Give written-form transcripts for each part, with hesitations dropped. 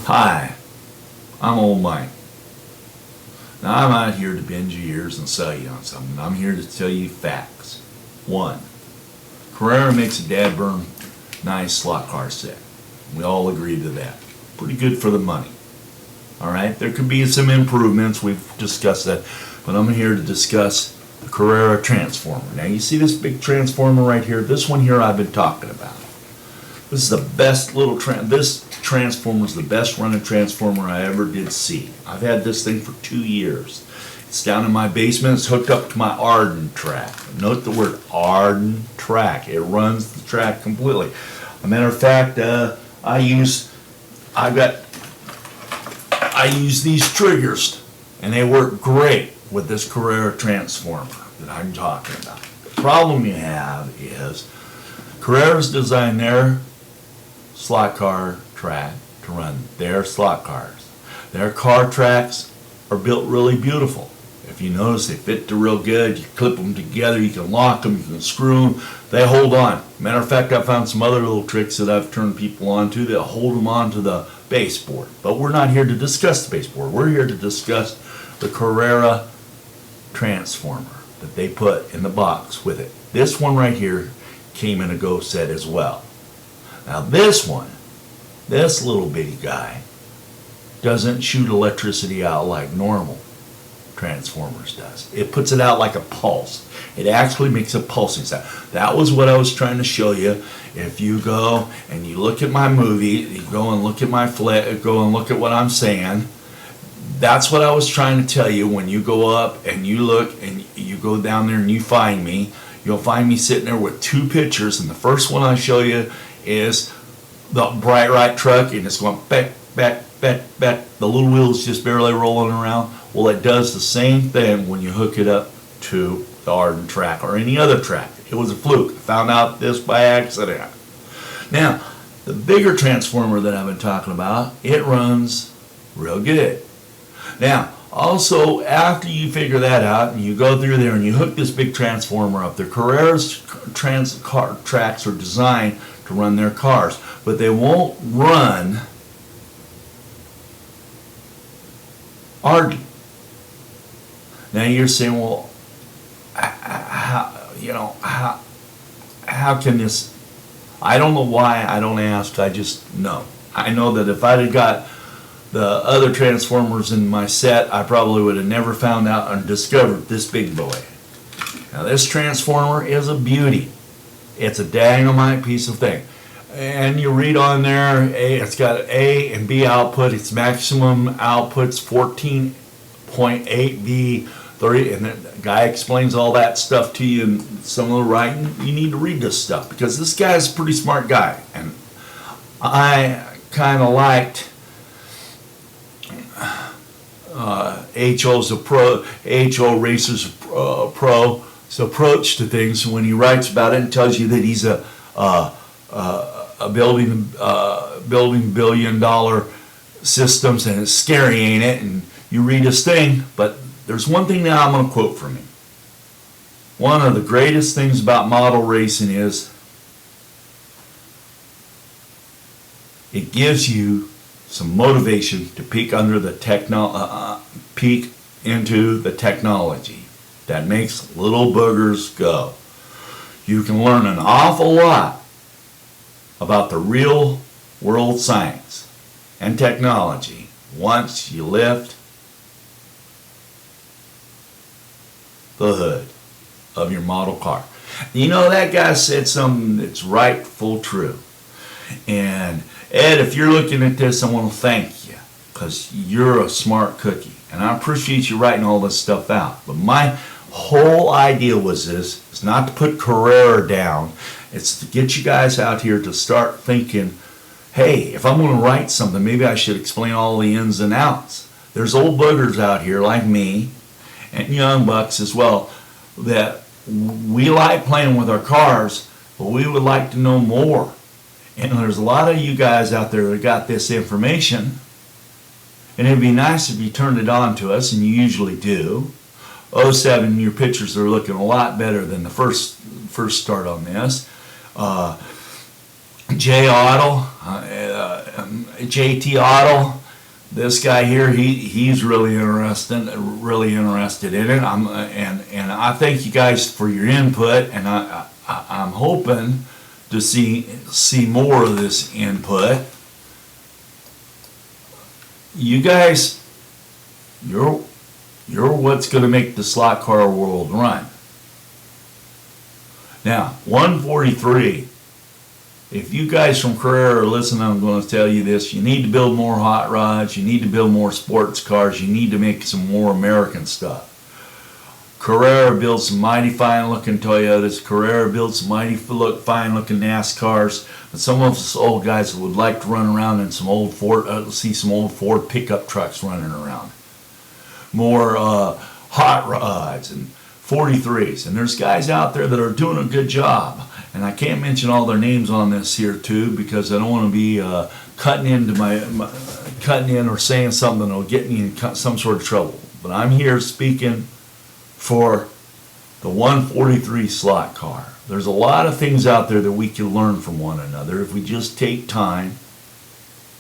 Hi, I'm Old Mike. Now I'm out here to bend your ears and sell you on something. I'm here to tell you facts. One, Carrera makes a dad burn nice slot car set. We all agree to that. Pretty good for the money. Alright, there could be some improvements, we've discussed that, but I'm here to discuss the Carrera transformer. Now you see this big transformer right here? This one here I've been talking about. This is the best little this transformer is the best running transformer I ever did see. I've had this thing for 2 years. It's down in my basement. It's hooked up to my Artin track. Note the word Artin track. It runs the track completely. As a matter of fact, I use these triggers, and they work great with this Carrera transformer that I'm talking about. The problem you have is Carrera's designed their slot car track to run their slot cars. Their car tracks are built really beautiful. If you notice, they fit real good. You clip them together, you can lock them, you can screw them. They hold on. Matter of fact, I found some other little tricks that I've turned people onto that hold them onto the baseboard. But we're not here to discuss the baseboard. We're here to discuss the Carrera transformer that they put in the box with it. This one right here came in a Go set as well. Now this one, this little bitty guy, doesn't shoot electricity out like normal transformers does. It puts it out like a pulse. It actually makes a pulsing sound. That was what I was trying to show you. If you go and you look at my movie, you go and look at my flick, go and look at what I'm saying, that's what I was trying to tell you. When you go up and you look and you go down there and you find me, you'll find me sitting there with two pictures, and the first one I show you is the bright right truck, and it's going back, back, back, back. The little wheel's just barely rolling around. Well, it does the same thing when you hook it up to the Artin track or any other track. It was a fluke. I found out this by accident. Now, the bigger transformer that I've been talking about, it runs real good. Now, also, after you figure that out and you go through there and you hook this big transformer up, the Carrera's tracks are designed to run their cars, but they won't run Artin. Now you're saying, well, how can this? I don't know why. I don't ask. I just know. I know that if I'd have got the other transformers in my set, I probably would have never found out and discovered this big boy. Now this transformer is a beauty. It's a dynamite piece of thing. And you read on there, it's got A and B output. Its maximum output's 14.8 V 30, and the guy explains all that stuff to you in some of the writing. You need to read this stuff because this guy's a pretty smart guy, and I kind of liked HO Racer's approach to things when he writes about it and tells you that he's building billion-dollar systems, and it's scary, ain't it? And you read his thing, but there's one thing that I'm going to quote from him. One of the greatest things about model racing is it gives you some motivation to peek into the technology that makes little boogers go. You can learn an awful lot about the real world science and technology once you lift the hood of your model car. You know, that guy said something that's right, full true. And Ed, if you're looking at this, I want to thank you because you're a smart cookie, and I appreciate you writing all this stuff out. But my whole idea was this: it's not to put Carrera down. It's to get you guys out here to start thinking, hey, if I'm going to write something, maybe I should explain all the ins and outs. There's old boogers out here like me and young bucks as well that we like playing with our cars, but we would like to know more. And there's a lot of you guys out there that got this information, and it'd be nice if you turned it on to us, and you usually do. '07, your pictures are looking a lot better than the first start on this. J. Otto, JT Otto, this guy here, he's really interested in it. And I thank you guys for your input, and I'm hoping to see more of this input. You guys, you're what's going to make the slot car world run. Now, 143. If you guys from Carrera are listening, I'm going to tell you this. You need to build more hot rods. You need to build more sports cars. You need to make some more American stuff. Carrera builds some mighty fine-looking Toyotas. Carrera builds some mighty fine-looking NASCARs. But some of us old guys would like to run around in some old Ford, see some old Ford pickup trucks running around. More hot rods and 43s. And there's guys out there that are doing a good job. And I can't mention all their names on this here too, because I don't want to be cutting in or saying something that'll get me in some sort of trouble. But I'm here speaking for the 143 slot car. There's a lot of things out there that we can learn from one another if we just take time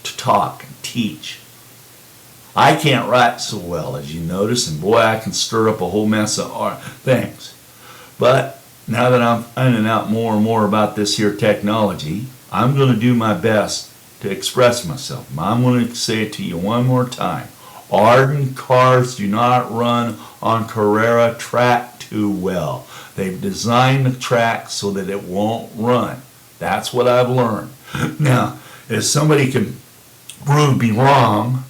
to talk and teach. I can't write so well, as you notice, and boy, I can stir up a whole mess of things. But now that I'm finding out more and more about this here technology, I'm going to do my best to express myself. I'm going to say it to you one more time. Artin cars do not run on Carrera track too well. They've designed the track so that it won't run. That's what I've learned. Now, if somebody can prove me wrong,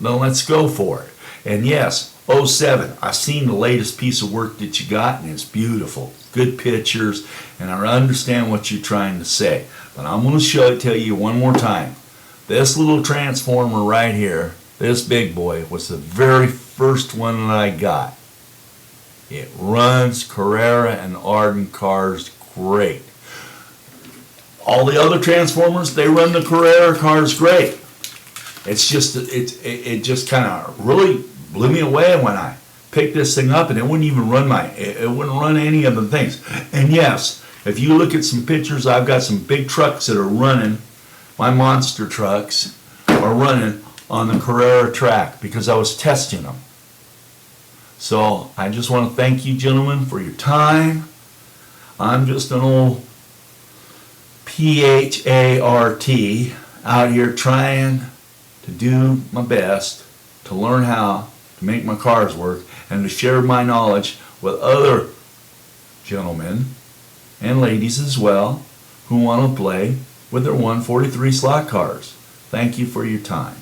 then let's go for it. And yes, 07, I've seen the latest piece of work that you got, and it's beautiful. Good pictures, and I understand what you're trying to say. But I'm going to tell you one more time. This little transformer right here, this big boy, was the very first one that I got. It runs Carrera and Artin cars great. All the other transformers, they run the Carrera cars great. It's just, it just kind of really blew me away when I picked this thing up, and it wouldn't even run it wouldn't run any of the things. And yes, if you look at some pictures, I've got some big trucks that are running, my monster trucks are running on the Carrera track because I was testing them. So I just want to thank you gentlemen for your time. I'm just an old PHART out here trying to do my best to learn how to make my cars work and to share my knowledge with other gentlemen and ladies as well who want to play with their 143 slot cars. Thank you for your time.